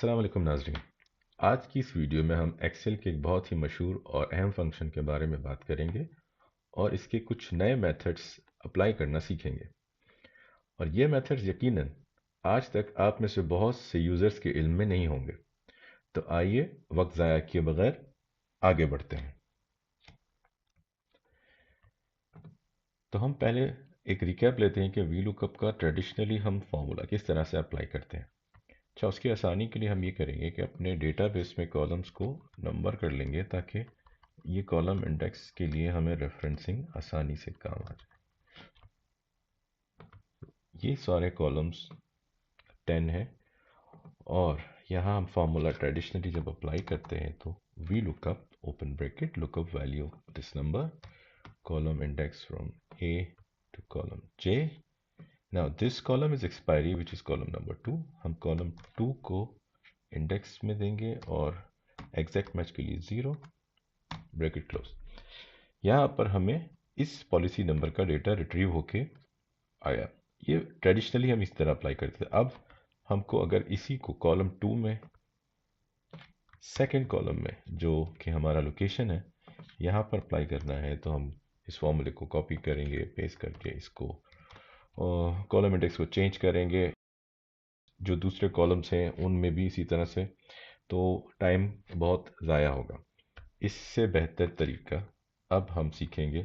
अस्सलाम वालेकुम नाज़रीन। आज की इस वीडियो में हम एक्सेल के एक बहुत ही मशहूर और अहम फंक्शन के बारे में बात करेंगे और इसके कुछ नए मेथड्स अप्लाई करना सीखेंगे। और ये मेथड्स यकीनन आज तक आप में से बहुत से यूज़र्स के इल्म में नहीं होंगे। तो आइए वक्त ज़ाया किए बगैर आगे बढ़ते हैं। तो हम पहले एक रिकैप लेते हैं कि वीलुकअप का ट्रेडिशनली हम फॉर्मूला किस तरह से अप्लाई करते हैं। अच्छा, उसकी आसानी के लिए हम ये करेंगे कि अपने डेटाबेस में कॉलम्स को नंबर कर लेंगे ताकि ये कॉलम इंडेक्स के लिए हमें रेफरेंसिंग आसानी से काम आ जाए। ये सारे कॉलम्स 10 है और यहाँ हम फॉर्मूला ट्रेडिशनली जब अप्लाई करते हैं तो VLOOKUP open bracket lookup value this number column index from A to column J. Now this column is expiry which is column number 2। हम कॉलम 2 को इंडेक्स में देंगे और एग्जैक्ट मैच के लिए 0 ब्रैकेट क्लोज। यहाँ पर हमें इस पॉलिसी नंबर का डेटा रिट्रीव होके आया। ये ट्रेडिशनली हम इस तरह अप्लाई करते थे। अब हमको अगर इसी को कॉलम 2 में सेकंड कॉलम में जो कि हमारा लोकेशन है यहाँ पर अप्लाई करना है तो हम इस फॉर्मूले को कॉपी करेंगे, पेस्ट करके इसको कॉलम इंडेक्स को चेंज करेंगे। जो दूसरे कॉलम्स हैं उनमें भी इसी तरह से, तो टाइम बहुत ज़ाया होगा। इससे बेहतर तरीका अब हम सीखेंगे।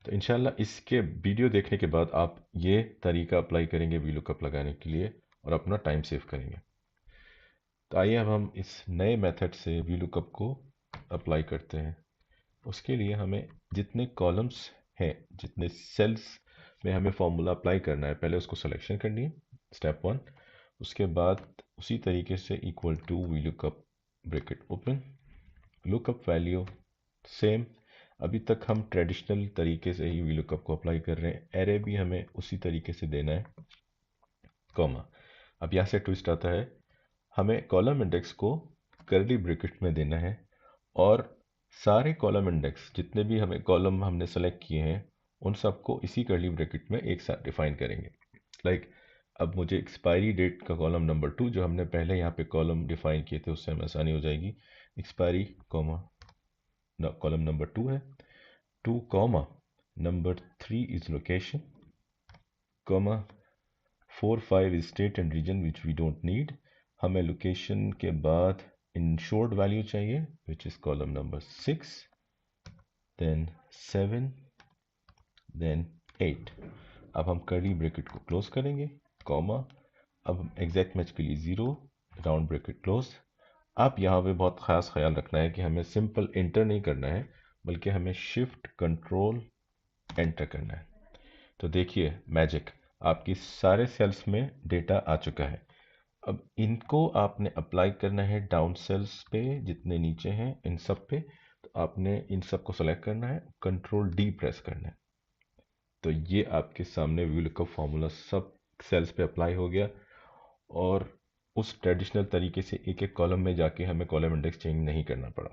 तो इंशाल्लाह इसके वीडियो देखने के बाद आप ये तरीका अप्लाई करेंगे वीलुकअप लगाने के लिए और अपना टाइम सेव करेंगे। तो आइए अब हम इस नए मेथड से वीलुकअप को अप्लाई करते हैं। उसके लिए हमें जितने कॉलम्स हैं, जितने सेल्स में हमें फॉर्मूला अप्लाई करना है, पहले उसको सिलेक्शन करनी है, स्टेप 1। उसके बाद उसी तरीके से equal to VLOOKUP bracket open lookup value same. अभी तक हम ट्रेडिशनल तरीके से ही वीलुकअप को अप्लाई कर रहे हैं। एरे भी हमें उसी तरीके से देना है, कॉमा। अब यहाँ से ट्विस्ट आता है, हमें कॉलम इंडेक्स को कर्ली ब्रैकेट में देना है और सारे कॉलम इंडेक्स जितने भी हमें कॉलम हमने सेलेक्ट किए हैं उन सबको इसी कर्ली ब्रैकेट में एक साथ डिफाइन करेंगे। लाइक अब मुझे एक्सपायरी डेट का कॉलम नंबर 2 जो हमने पहले यहाँ पे कॉलम डिफाइन किए थे उससे हमें आसानी हो जाएगी। एक्सपायरी कॉमा कॉलम नंबर 2 है, 2 comma number 3 is location comma 4 5 is state and region which we don't need. हमें लोकेशन के बाद इंश्योर्ड वैल्यू चाहिए which is column number 6, then 7, then 8। अब हम कर्ली ब्रैकेट को क्लोज करेंगे, कॉमा। अब हम एग्जैक्ट मैच के लिए 0 राउंड ब्रैकेट क्लोज। आप यहाँ पे बहुत ख़ास ख्याल रखना है कि हमें सिंपल इंटर नहीं करना है बल्कि हमें शिफ्ट कंट्रोल एंटर करना है। तो देखिए मैजिक, आपकी सारे सेल्स में डेटा आ चुका है। अब इनको आपने अप्लाई करना है डाउन सेल्स पे, जितने नीचे हैं इन सब पे। तो आपने इन सब को सेलेक्ट करना है, कंट्रोल डी प्रेस करना है। तो ये आपके सामने वीलुकअप फॉर्मूला सब सेल्स पे अप्लाई हो गया और उस ट्रेडिशनल तरीके से एक एक कॉलम में जाके हमें कॉलम इंडेक्स चेंज नहीं करना पड़ा।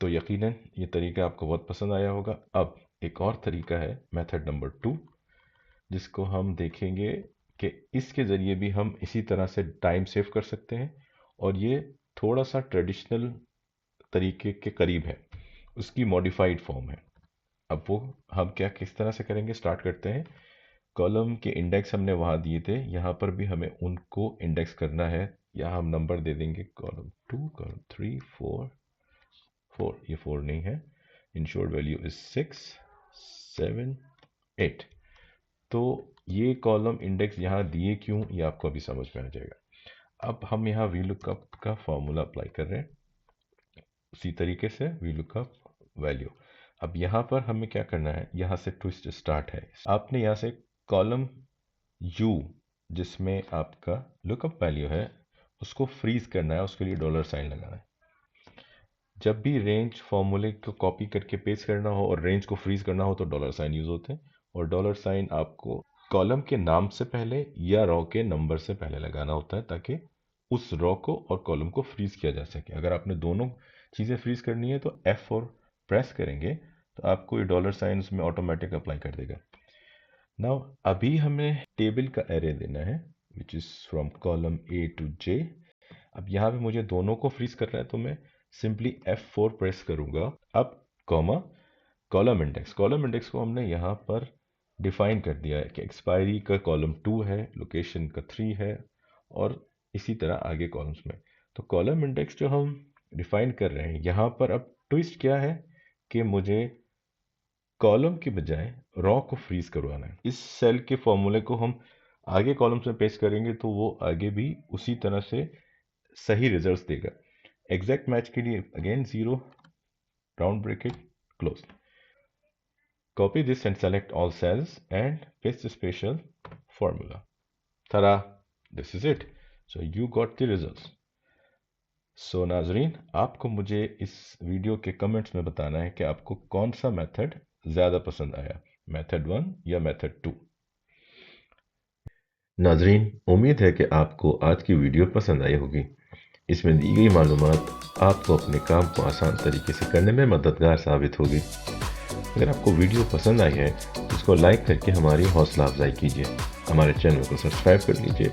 तो यकीनन ये तरीका आपको बहुत पसंद आया होगा। अब एक और तरीका है मेथड नंबर 2 जिसको हम देखेंगे कि इसके ज़रिए भी हम इसी तरह से टाइम सेव कर सकते हैं और ये थोड़ा सा ट्रेडिशनल तरीके के करीब है, उसकी मॉडिफाइड फॉर्म है। अब वो हम क्या किस तरह से करेंगे, स्टार्ट करते हैं। कॉलम के इंडेक्स हमने वहाँ दिए थे, यहाँ पर भी हमें उनको इंडेक्स करना है। यहाँ हम नंबर दे देंगे कॉलम 2, कॉलम 3, 4, 4, ये 4 नहीं है। Insured value is 6, 7, 8। तो ये कॉलम इंडेक्स यहाँ दिए क्यों, ये आपको अभी समझ में आ जाएगा। अब हम यहाँ वीलुकअप का फॉर्मूला अप्लाई कर रहे हैं उसी तरीके से वीलुकअप वैल्यू। अब यहाँ पर हमें क्या करना है, यहाँ से ट्विस्ट स्टार्ट है। आपने यहाँ से कॉलम यू जिसमें आपका लुकअप वैल्यू है उसको फ्रीज करना है, उसके लिए डॉलर साइन लगाना है। जब भी रेंज फॉर्मूले को कॉपी करके पेस्ट करना हो और रेंज को फ्रीज करना हो तो डॉलर साइन यूज होते हैं। और डॉलर साइन आपको कॉलम के नाम से पहले या रो के नंबर से पहले लगाना होता है ताकि उस रो को और कॉलम को फ्रीज किया जा सके। अगर आपने दोनों चीज़ें फ्रीज करनी है तो F4 प्रेस करेंगे तो आपको ये डॉलर साइन उसमें ऑटोमेटिक अप्लाई कर देगा। नाउ अभी हमें टेबल का एरे देना है which is from column A to J। अब यहाँ पे मुझे दोनों को फ्रीज करना है तो मैं सिंपली F4 प्रेस करूँगा। अब कॉमा कॉलम इंडेक्स को हमने यहाँ पर डिफाइन कर दिया है कि एक्सपायरी का कॉलम 2 है, लोकेशन का 3 है और इसी तरह आगे कॉलम्स में। तो कॉलम इंडेक्स जो हम डिफाइन कर रहे हैं यहाँ पर, अब ट्विस्ट क्या है कि मुझे कॉलम के बजाय रॉ को फ्रीज करवाना है। इस सेल के फॉर्मूले को हम आगे कॉलम्स में पेस्ट करेंगे तो वो आगे भी उसी तरह से सही रिजल्ट्स देगा। एग्जैक्ट मैच के लिए again 0 round bracket close. Copy this and select all cells and paste the special formula. Ta-da! This is it. So you got the results. So नाजरीन, आपको मुझे इस वीडियो के कमेंट्स में बताना है कि आपको कौन सा मेथड ज़्यादा पसंद आया, मेथड 1 या मेथड 2। नाजरीन, उम्मीद है कि आपको आज की वीडियो पसंद आई होगी। इसमें दी गई मालूमात आपको अपने काम को आसान तरीके से करने में मददगार साबित होगी। अगर आपको वीडियो पसंद आई है तो इसको लाइक करके हमारी हौसला अफजाई कीजिए, हमारे चैनल को सब्सक्राइब कर लीजिए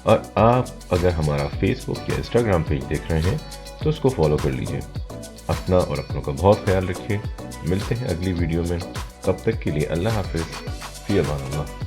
और आप अगर हमारा फेसबुक या इंस्टाग्राम पेज देख रहे हैं तो उसको फॉलो कर लीजिए। अपना और अपनों का बहुत ख्याल रखिए। मिलते हैं अगली वीडियो में। तब तक के लिए अल्लाह हाफिज़। फ़ी अमान अल्लाह।